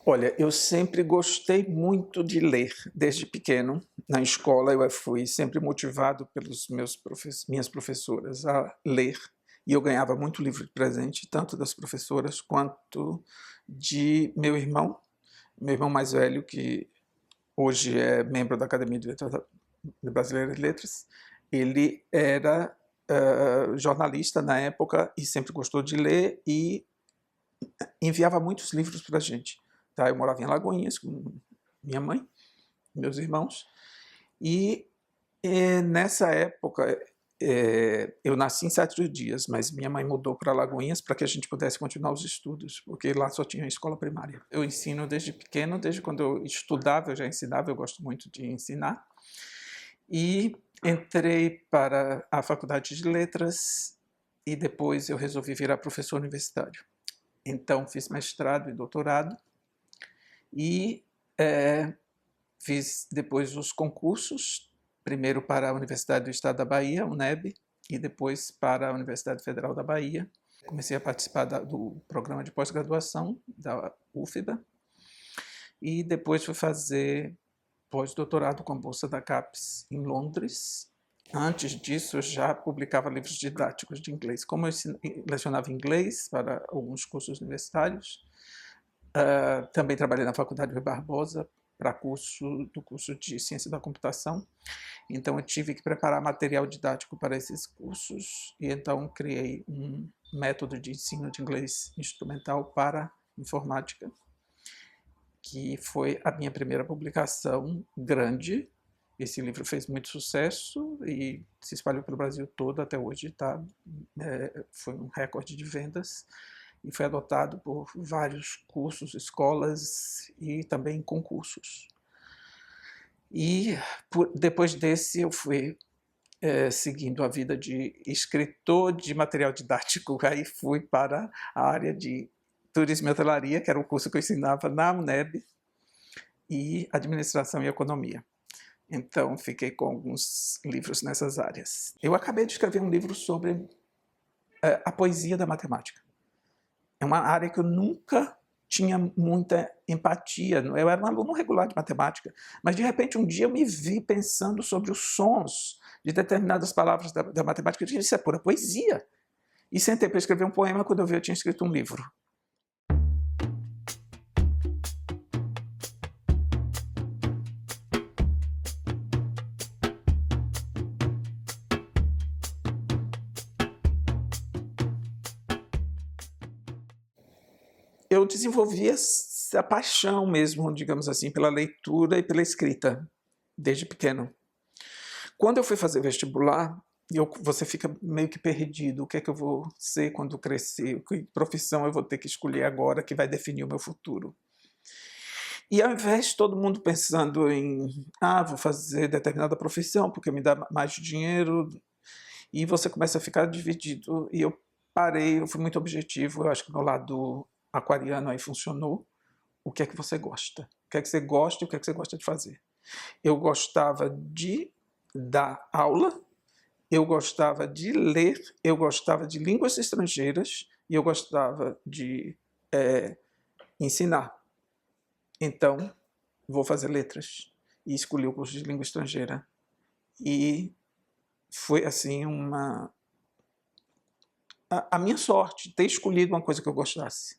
Olha, eu sempre gostei muito de ler, desde pequeno. Na escola eu fui sempre motivado pelos minhas professoras a ler, e eu ganhava muito livro de presente, tanto das professoras quanto de meu irmão mais velho, que hoje é membro da Academia de Brasileira de Letras. Ele era jornalista na época e sempre gostou de ler e enviava muitos livros para a gente. Tá? Eu morava em Alagoinhas com minha mãe, meus irmãos, e nessa época eu nasci em Sete Dias, mas minha mãe mudou para Alagoinhas para que a gente pudesse continuar os estudos, porque lá só tinha escola primária. Eu ensino desde pequeno, desde quando eu estudava eu já ensinava, eu gosto muito de ensinar, e entrei para a Faculdade de Letras e depois eu resolvi virar professor universitário. Então fiz mestrado e doutorado e fiz depois os concursos, primeiro para a Universidade do Estado da Bahia, UNEB, e depois para a Universidade Federal da Bahia. Comecei a participar do programa de pós-graduação da UFBA e depois fui fazer pós-doutorado com a bolsa da CAPES em Londres. Antes disso, eu já publicava livros didáticos de inglês. Como eu lecionava inglês para alguns cursos universitários, também trabalhei na Faculdade Rui Barbosa para do curso de Ciência da Computação. Então eu tive que preparar material didático para esses cursos e então criei um método de ensino de inglês instrumental para informática, que foi a minha primeira publicação grande. Esse livro fez muito sucesso e se espalhou pelo Brasil todo até hoje, tá? Foi um recorde de vendas e foi adotado por vários cursos, escolas e também concursos. E depois desse eu fui seguindo a vida de escritor de material didático, aí fui para a área de turismo e hotelaria, que era o curso que eu ensinava na UNEB, e administração e economia. Então fiquei com alguns livros nessas áreas. Eu acabei de escrever um livro sobre a poesia da matemática. É uma área que eu nunca tinha muita empatia. Eu era um aluno regular de matemática, mas de repente um dia eu me vi pensando sobre os sons de determinadas palavras da matemática. Eu disse, isso é pura poesia. E sentei para escrever um poema. Quando eu vi, eu tinha escrito um livro. Eu desenvolvi essa paixão mesmo, digamos assim, pela leitura e pela escrita, desde pequeno. Quando eu fui fazer vestibular, você fica meio que perdido. O que é que eu vou ser quando crescer? Que profissão eu vou ter que escolher agora que vai definir o meu futuro? E ao invés de todo mundo pensando em vou fazer determinada profissão porque me dá mais dinheiro, e você começa a ficar dividido. E eu parei, eu fui muito objetivo, eu acho que meu lado aquariano aí funcionou. O que é que você gosta? O que é que você gosta e o que é que você gosta de fazer? Eu gostava de dar aula, eu gostava de ler, eu gostava de línguas estrangeiras e eu gostava de ensinar. Então, vou fazer letras. E escolhi o curso de língua estrangeira. E foi assim a minha sorte, ter escolhido uma coisa que eu gostasse.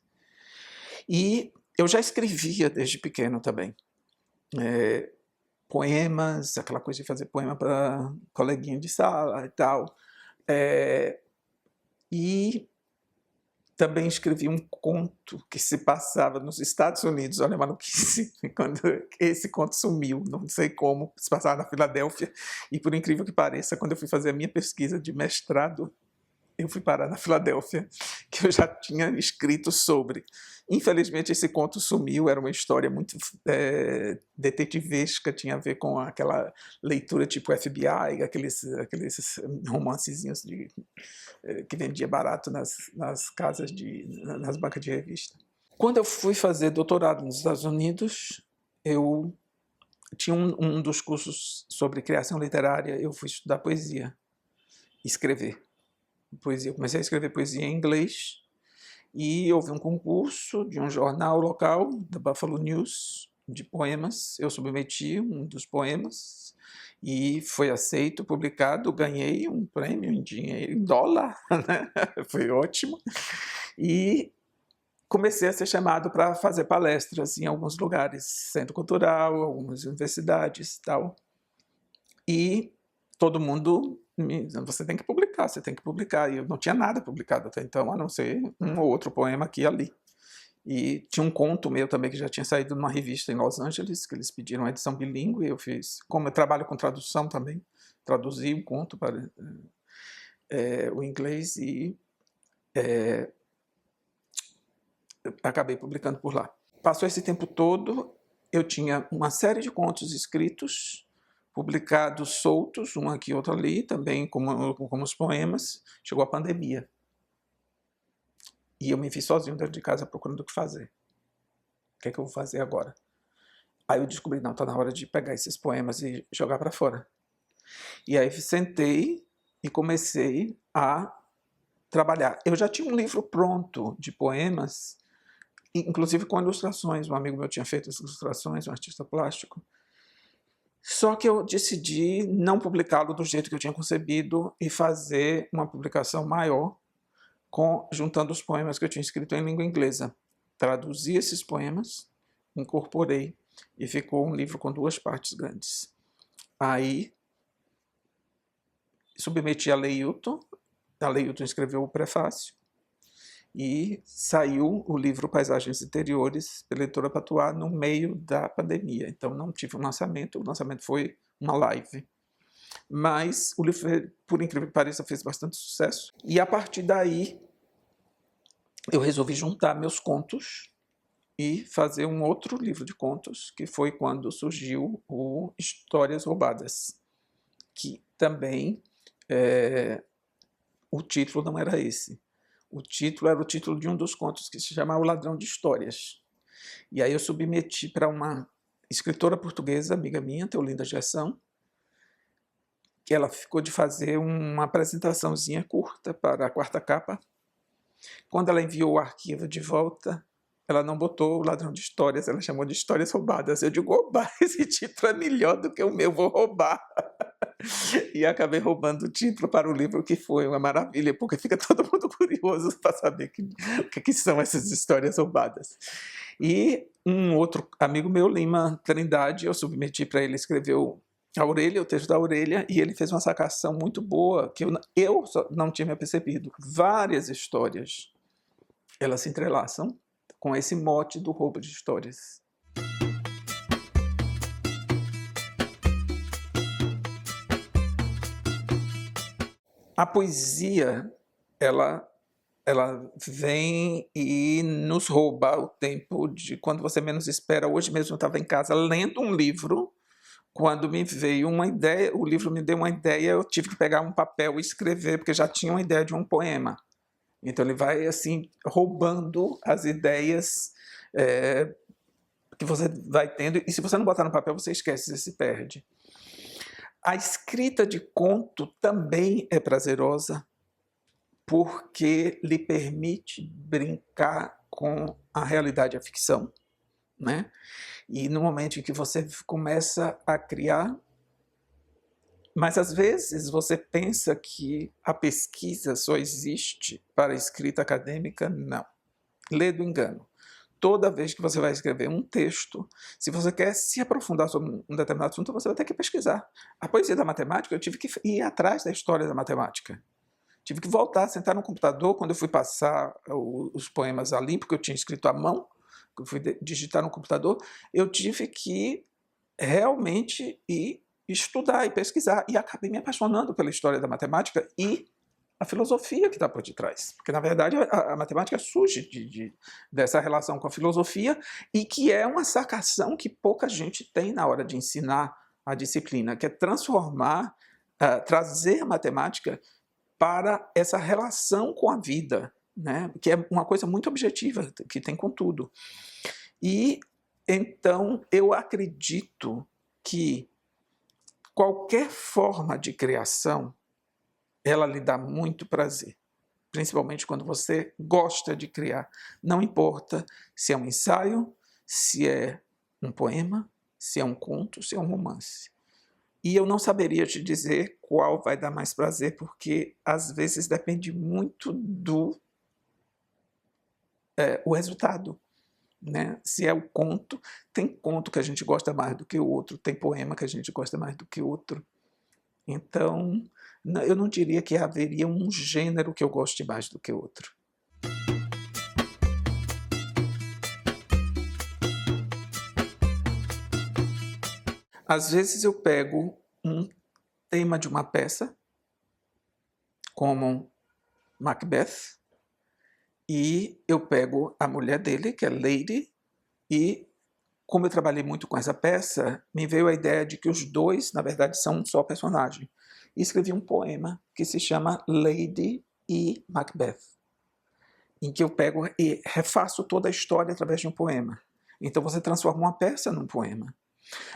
E eu já escrevia desde pequeno também. Poemas, aquela coisa de fazer poema para coleguinha de sala e tal. E também escrevi um conto que se passava nos Estados Unidos. Olha a maluquice, quando esse conto sumiu, não sei como, se passava na Filadélfia. E por incrível que pareça, quando eu fui fazer a minha pesquisa de mestrado, eu fui parar na Filadélfia, que eu já tinha escrito sobre. Infelizmente esse conto sumiu, era uma história muito detetivesca, tinha a ver com aquela leitura tipo FBI, aqueles romancezinhos que vendia barato nas casas, nas bancas de revista. Quando eu fui fazer doutorado nos Estados Unidos, eu tinha um dos cursos sobre criação literária, eu fui estudar poesia, escrever poesia. Comecei a escrever poesia em inglês e houve um concurso de um jornal local, da Buffalo News, de poemas. Eu submeti um dos poemas e foi aceito, publicado, ganhei um prêmio em dinheiro, em dólar, né? Foi ótimo. E comecei a ser chamado para fazer palestras em alguns lugares, centro cultural, algumas universidades e tal. E todo mundo me dizendo, você tem que publicar, você tem que publicar. E eu não tinha nada publicado até então, a não ser um ou outro poema aqui e ali. E tinha um conto meu também que já tinha saído numa revista em Los Angeles, que eles pediram uma edição bilíngue, e eu fiz. Como eu trabalho com tradução também, traduzi o conto para o inglês e acabei publicando por lá. Passou esse tempo todo, eu tinha uma série de contos escritos, publicados soltos, um aqui, outro ali, também como os poemas. Chegou a pandemia. E eu me vi sozinho dentro de casa procurando o que fazer. O que é que eu vou fazer agora? Aí eu descobri, não, está na hora de pegar esses poemas e jogar para fora. E aí sentei e comecei a trabalhar. Eu já tinha um livro pronto de poemas, inclusive com ilustrações. Um amigo meu tinha feito as ilustrações, um artista plástico. Só que eu decidi não publicá-lo do jeito que eu tinha concebido e fazer uma publicação maior, juntando os poemas que eu tinha escrito em língua inglesa. Traduzi esses poemas, incorporei e ficou um livro com 2 partes grandes. Aí submeti a Leilton escreveu o prefácio e saiu o livro Paisagens Interiores pela editora Patuá no meio da pandemia. Então não tive um lançamento, o lançamento foi uma live. Mas o livro, por incrível que pareça, fez bastante sucesso. E a partir daí eu resolvi juntar meus contos e fazer um outro livro de contos, que foi quando surgiu o Histórias Roubadas, que também o título não era esse. O título era o título de um dos contos que se chamava O Ladrão de Histórias. E aí eu submeti para uma escritora portuguesa, amiga minha, Teolinda Gerson, que ela ficou de fazer uma apresentaçãozinha curta para a 4ª capa. Quando ela enviou o arquivo de volta, ela não botou O Ladrão de Histórias, ela chamou de Histórias Roubadas. Eu digo, oba, esse título é melhor do que o meu, vou roubar. E acabei roubando o título para o livro, que foi uma maravilha, porque fica todo mundo curioso para saber o que são essas histórias roubadas. E um outro amigo meu, Lima Trindade, eu submeti para ele escrever o texto da Orelha, e ele fez uma sacação muito boa, que eu não tinha percebido. Várias histórias, elas se entrelaçam com esse mote do roubo de histórias. A poesia, ela vem e nos rouba o tempo de quando você menos espera. Hoje mesmo eu estava em casa lendo um livro, quando me veio uma ideia, o livro me deu uma ideia, eu tive que pegar um papel e escrever, porque já tinha uma ideia de um poema. Então ele vai assim roubando as ideias que você vai tendo, e se você não botar no papel, você esquece, você se perde. A escrita de conto também é prazerosa, porque lhe permite brincar com a realidade e a ficção, né? E no momento em que você começa a criar, mas às vezes você pensa que a pesquisa só existe para a escrita acadêmica, não. Lê do engano. Toda vez que você vai escrever um texto, se você quer se aprofundar sobre um determinado assunto, você vai ter que pesquisar. A poesia da matemática, eu tive que ir atrás da história da matemática. Tive que voltar, sentar no computador, quando eu fui passar os poemas ali, porque eu tinha escrito à mão, eu fui digitar no computador, eu tive que realmente ir estudar e pesquisar, e acabei me apaixonando pela história da matemática e a filosofia que está por detrás. Porque, na verdade, a matemática surge dessa relação com a filosofia, e que é uma sacação que pouca gente tem na hora de ensinar a disciplina, que é transformar, trazer a matemática para essa relação com a vida, né? Que é uma coisa muito objetiva, que tem com tudo. E, então, eu acredito que qualquer forma de criação, ela lhe dá muito prazer. principalmente quando você gosta de criar. Não importa se é um ensaio, se é um poema, se é um conto, se é um romance. E eu não saberia te dizer qual vai dar mais prazer, porque às vezes depende muito do o resultado. Né? Se é o conto, tem conto que a gente gosta mais do que o outro, tem poema que a gente gosta mais do que o outro. Então, eu não diria que haveria um gênero que eu goste mais do que o outro. Às vezes eu pego um tema de uma peça, como Macbeth, e eu pego a mulher dele, que é Lady, e como eu trabalhei muito com essa peça, me veio a ideia de que os dois, na verdade, são um só personagem. E escrevi um poema que se chama Lady e Macbeth, em que eu pego e refaço toda a história através de um poema. Então você transforma uma peça num poema.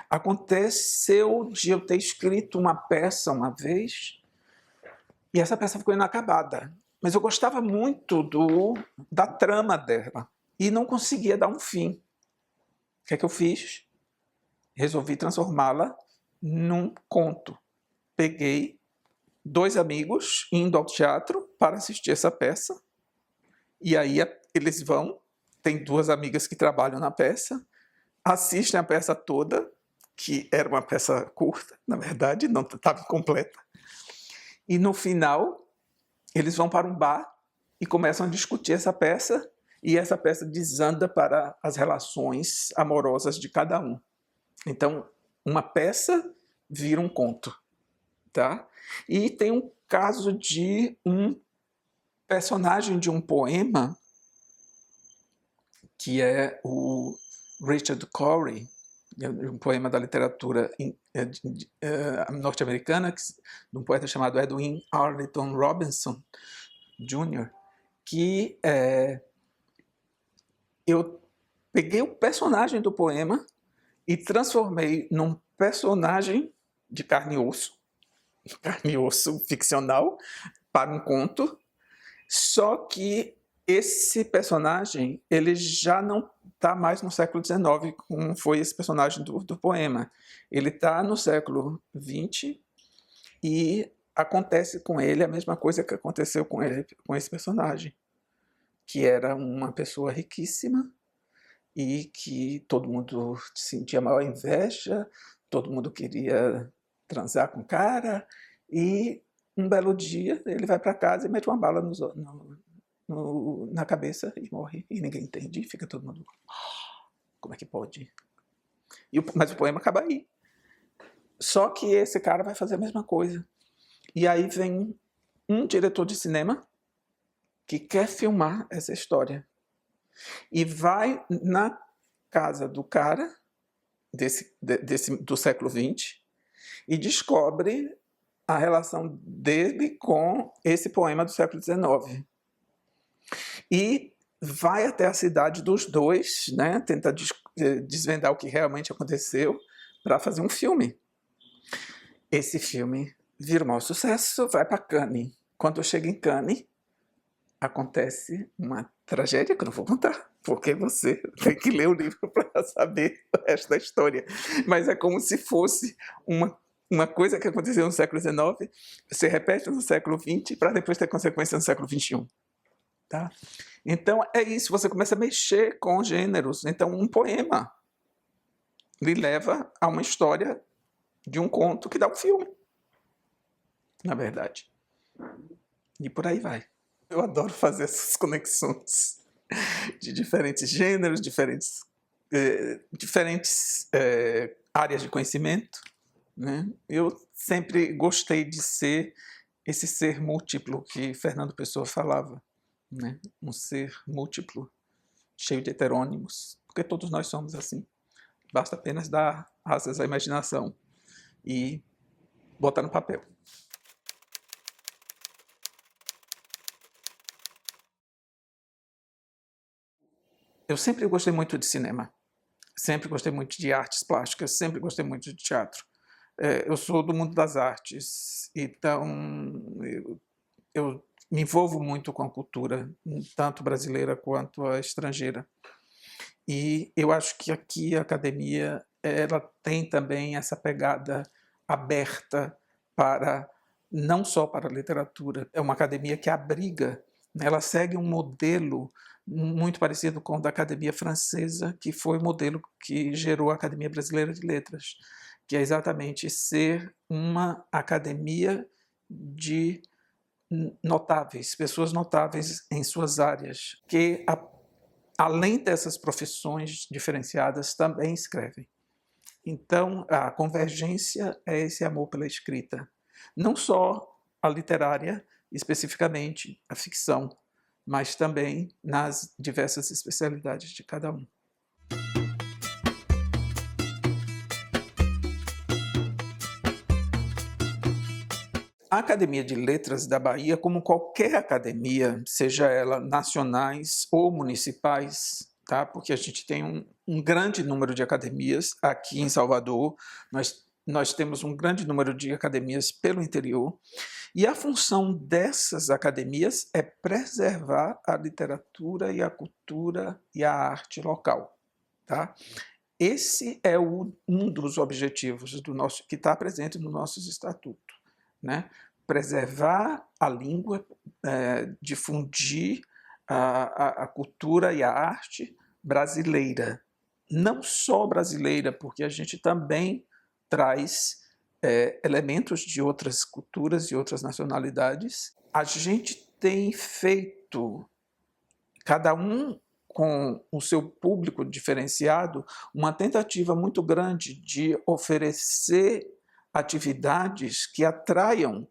Aconteceu de eu ter escrito uma peça uma vez, e essa peça ficou inacabada. Mas eu gostava muito da trama dela, e não conseguia dar um fim. O que é que eu fiz? Resolvi transformá-la num conto. Peguei 2 amigos indo ao teatro para assistir essa peça, e aí eles vão, tem 2 amigas que trabalham na peça, assistem a peça toda, que era uma peça curta, na verdade, não estava completa, e no final eles vão para um bar e começam a discutir essa peça, e essa peça desanda para as relações amorosas de cada um. Então, uma peça vira um conto, tá? E tem um caso de um personagem de um poema, que é o Richard Cory, um poema da literatura norte-americana, de um poeta chamado Edwin Arlington Robinson Jr., que eu peguei o personagem do poema e transformei num personagem de carne e osso ficcional, para um conto, só que esse personagem ele já não está mais no século XIX, como foi esse personagem do poema. Ele está no século XX e acontece com ele a mesma coisa que aconteceu com esse personagem, que era uma pessoa riquíssima e que todo mundo sentia maior inveja, todo mundo queria transar com o cara, e um belo dia ele vai para casa e mete uma bala na cabeça e morre, e ninguém entende, e fica todo mundo, como é que pode? Mas o poema acaba aí. Só que esse cara vai fazer a mesma coisa. E aí vem um diretor de cinema que quer filmar essa história. E vai na casa do cara, do século XX, e descobre a relação dele com esse poema do século XIX. E vai até a cidade dos dois, né, tenta desvendar o que realmente aconteceu para fazer um filme. Esse filme vira um maior sucesso, vai para Cannes. Quando chega em Cannes, acontece uma tragédia que eu não vou contar, porque você tem que ler o livro para saber o resto da história. Mas é como se fosse uma coisa que aconteceu no século XIX, se repete no século XX para depois ter consequência no século XXI. Tá? Então é isso, você começa a mexer com gêneros. Então um poema lhe leva a uma história de um conto que dá um filme, na verdade. E por aí vai. Eu adoro fazer essas conexões de diferentes gêneros, diferentes áreas de conhecimento. Né? Eu sempre gostei de ser esse ser múltiplo que Fernando Pessoa falava. Né? Um ser múltiplo, cheio de heterônimos, porque todos nós somos assim. Basta apenas dar asas à imaginação e botar no papel. Eu sempre gostei muito de cinema, sempre gostei muito de artes plásticas, sempre gostei muito de teatro. Eu sou do mundo das artes, então eu me envolvo muito com a cultura, tanto brasileira quanto a estrangeira. E eu acho que aqui a academia ela tem também essa pegada aberta para não só para a literatura. É uma academia que abriga, né? Ela segue um modelo muito parecido com o da Academia Francesa, que foi o modelo que gerou a Academia Brasileira de Letras, que é exatamente ser uma academia de notáveis, pessoas notáveis em suas áreas, que além dessas profissões diferenciadas também escrevem. Então, a convergência é esse amor pela escrita. Não só a literária, especificamente a ficção, mas também nas diversas especialidades de cada um. A Academia de Letras da Bahia, como qualquer academia, seja ela nacionais ou municipais, tá? Porque a gente tem um grande número de academias aqui em Salvador, nós temos um grande número de academias pelo interior, e a função dessas academias é preservar a literatura e a cultura e a arte local, tá? Esse é um dos objetivos que está presente no nosso estatuto, né? Preservar a língua, difundir a cultura e a arte brasileira. Não só brasileira, porque a gente também traz elementos de outras culturas e outras nacionalidades. A gente tem feito, cada um com o seu público diferenciado, uma tentativa muito grande de oferecer atividades que atraiam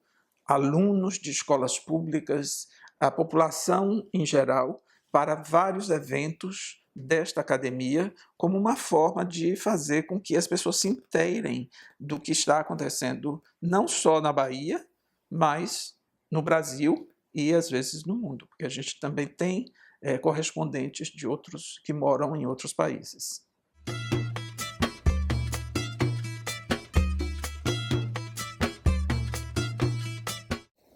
alunos de escolas públicas, a população em geral, para vários eventos desta academia, como uma forma de fazer com que as pessoas se inteirem do que está acontecendo, não só na Bahia, mas no Brasil e às vezes no mundo, porque a gente também tem correspondentes de outros que moram em outros países.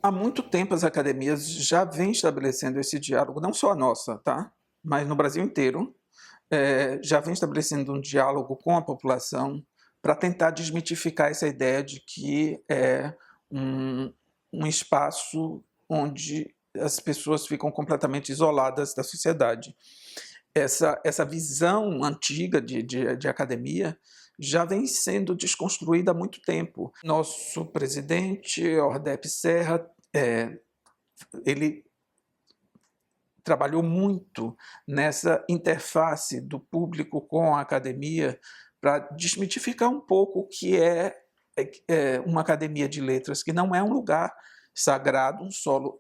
Há muito tempo as academias já vêm estabelecendo esse diálogo, não só a nossa, tá? Mas no Brasil inteiro, já vem estabelecendo um diálogo com a população para tentar desmitificar essa ideia de que é um espaço onde as pessoas ficam completamente isoladas da sociedade. Essa visão antiga de academia já vem sendo desconstruída há muito tempo. Nosso presidente, Ordep Serra, ele trabalhou muito nessa interface do público com a academia para desmitificar um pouco o que é uma academia de letras, que não é um lugar sagrado, um solo.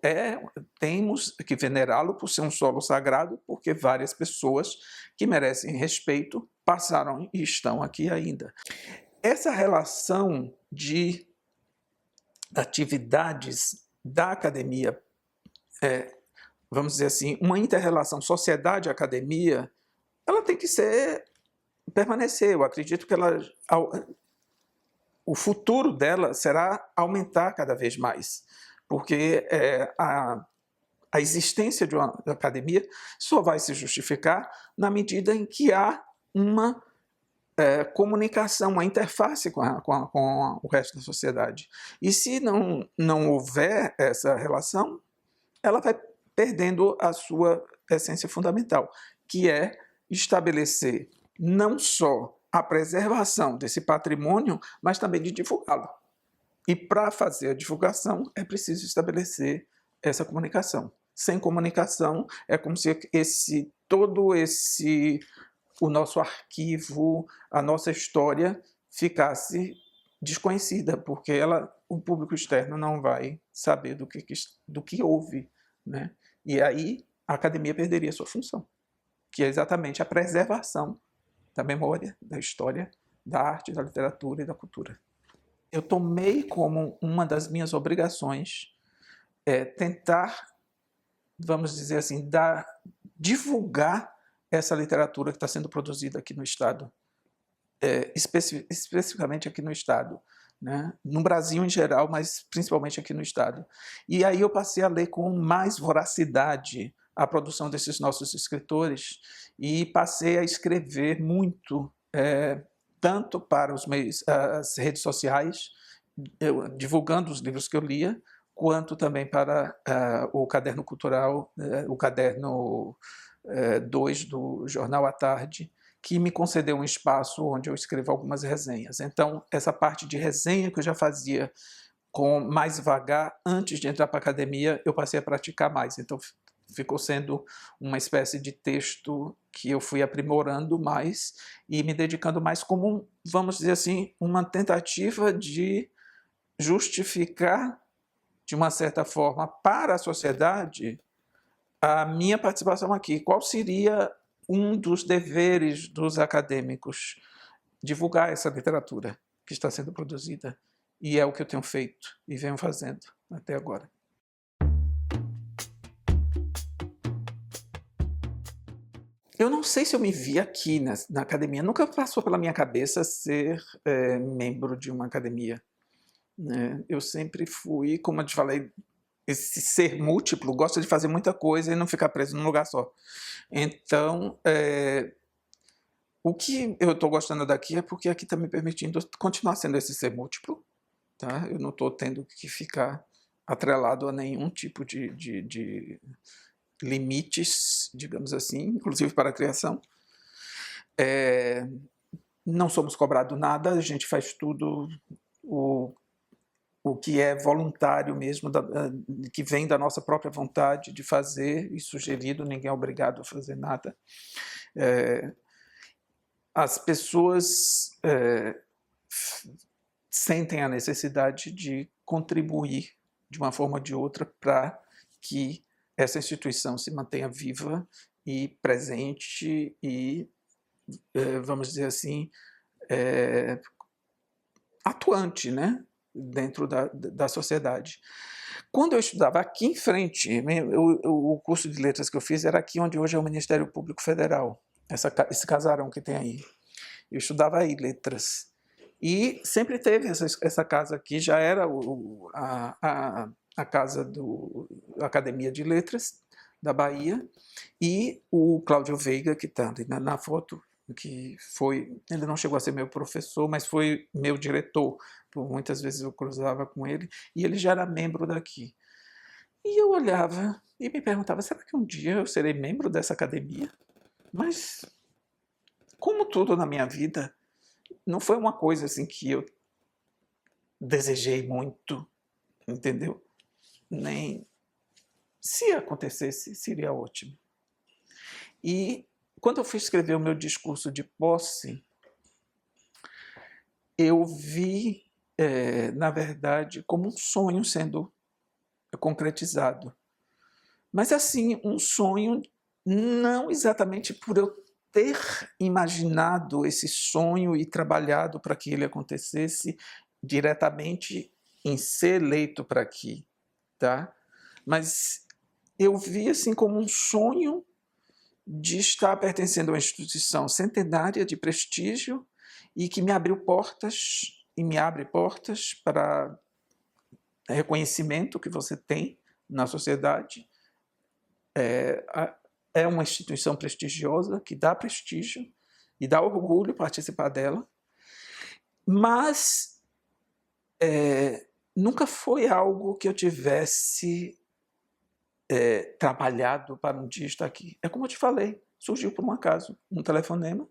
Temos que venerá-lo por ser um solo sagrado, porque várias pessoas que merecem respeito passaram e estão aqui ainda. Essa relação de atividades da academia, vamos dizer assim, uma inter-relação sociedade-academia, ela tem que permanecer. Eu acredito que o futuro dela será aumentar cada vez mais, porque a existência de uma academia só vai se justificar na medida em que há uma comunicação, uma interface com o resto da sociedade. E se não houver essa relação, ela vai perdendo a sua essência fundamental, que é estabelecer não só a preservação desse patrimônio, mas também de divulgá-lo. E para fazer a divulgação é preciso estabelecer essa comunicação. Sem comunicação é como se o nosso arquivo, a nossa história ficasse desconhecida, porque o público externo não vai saber do que houve, né? E aí a academia perderia sua função, que é exatamente a preservação da memória, da história, da arte, da literatura e da cultura. Eu tomei como uma das minhas obrigações tentar, vamos dizer assim, divulgar essa literatura que está sendo produzida aqui no Estado, especificamente aqui no Estado. né? No Brasil em geral, mas principalmente aqui no estado. E aí eu passei a ler com mais voracidade a produção desses nossos escritores e passei a escrever muito, tanto para os meios, as redes sociais, divulgando os livros que eu lia, quanto também para o caderno cultural, o caderno 2 do Jornal à Tarde, que me concedeu um espaço onde eu escrevo algumas resenhas. Então, essa parte de resenha que eu já fazia com mais vagar, antes de entrar para a academia, eu passei a praticar mais. Então, ficou sendo uma espécie de texto que eu fui aprimorando mais e me dedicando mais como, vamos dizer assim, uma tentativa de justificar, de uma certa forma, para a sociedade, a minha participação aqui. Qual seria um dos deveres dos acadêmicos? Divulgar essa literatura que está sendo produzida. E é o que eu tenho feito e venho fazendo até agora. Eu não sei se eu me vi aqui na academia. Nunca passou pela minha cabeça ser membro de uma academia, né? Eu sempre fui, como eu te falei, esse ser múltiplo, gosta de fazer muita coisa e não ficar preso num lugar só. Então, o que eu estou gostando daqui é porque aqui está me permitindo continuar sendo esse ser múltiplo, tá? Eu não estou tendo que ficar atrelado a nenhum tipo de limites, digamos assim, inclusive para a criação. Não somos cobrados nada, a gente faz tudo o que é voluntário mesmo, que vem da nossa própria vontade de fazer e sugerido, ninguém é obrigado a fazer nada. As pessoas sentem a necessidade de contribuir de uma forma ou de outra para que essa instituição se mantenha viva e presente e, vamos dizer assim, atuante, né, dentro da sociedade. Quando eu estudava aqui em frente, o curso de letras que eu fiz era aqui onde hoje é o Ministério Público Federal, esse casarão que tem aí. Eu estudava aí letras. E sempre teve essa casa aqui, já era a casa da Academia de Letras da Bahia, e o Cláudio Veiga, que está na foto, que foi, ele não chegou a ser meu professor, mas foi meu diretor, por muitas vezes eu cruzava com ele, e ele já era membro daqui. E eu olhava e me perguntava, será que um dia eu serei membro dessa academia? Mas, como tudo na minha vida, não foi uma coisa assim que eu desejei muito, entendeu? Nem se acontecesse, seria ótimo. E quando eu fui escrever o meu discurso de posse, eu vi, na verdade, como um sonho sendo concretizado. Mas assim, um sonho não exatamente por eu ter imaginado esse sonho e trabalhado para que ele acontecesse diretamente em ser eleito para aqui, tá? Mas eu vi assim como um sonho de estar pertencendo a uma instituição centenária de prestígio e que me abriu portas e me abre portas para reconhecimento que você tem na sociedade. É uma instituição prestigiosa que dá prestígio e dá orgulho participar dela, mas nunca foi algo que eu tivesse trabalhado para um dia estar aqui. É como eu te falei, surgiu por um acaso um telefonema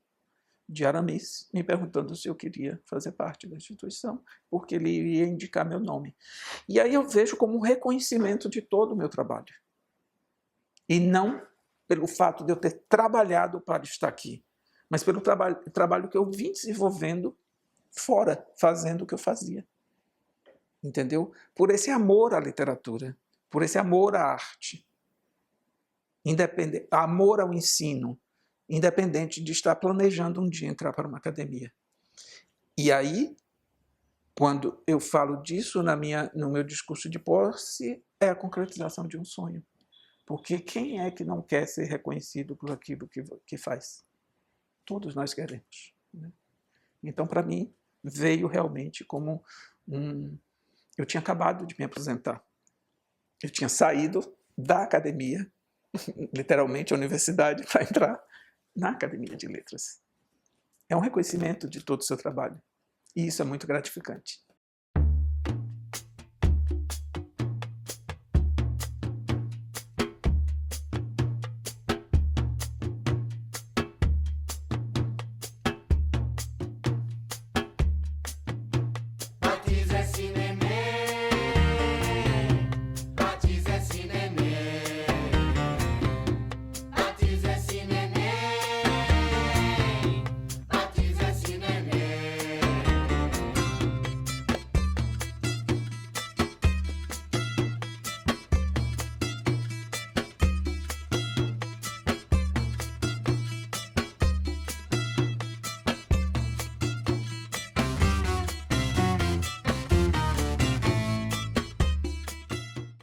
de Aramis me perguntando se eu queria fazer parte da instituição, porque ele iria indicar meu nome. E aí eu vejo como um reconhecimento de todo o meu trabalho. E não pelo fato de eu ter trabalhado para estar aqui, mas pelo trabalho que eu vim desenvolvendo fora, fazendo o que eu fazia. Entendeu? Por esse amor à literatura, por esse amor à arte, amor ao ensino, independente de estar planejando um dia entrar para uma academia. E aí, quando eu falo disso no meu discurso de posse, é a concretização de um sonho. Porque quem é que não quer ser reconhecido por aquilo que faz? Todos nós queremos, né? Então, para mim, veio realmente como Eu tinha acabado de me aposentar. Eu tinha saído da academia, literalmente a universidade, para entrar na Academia de Letras. É um reconhecimento de todo o seu trabalho. E isso é muito gratificante.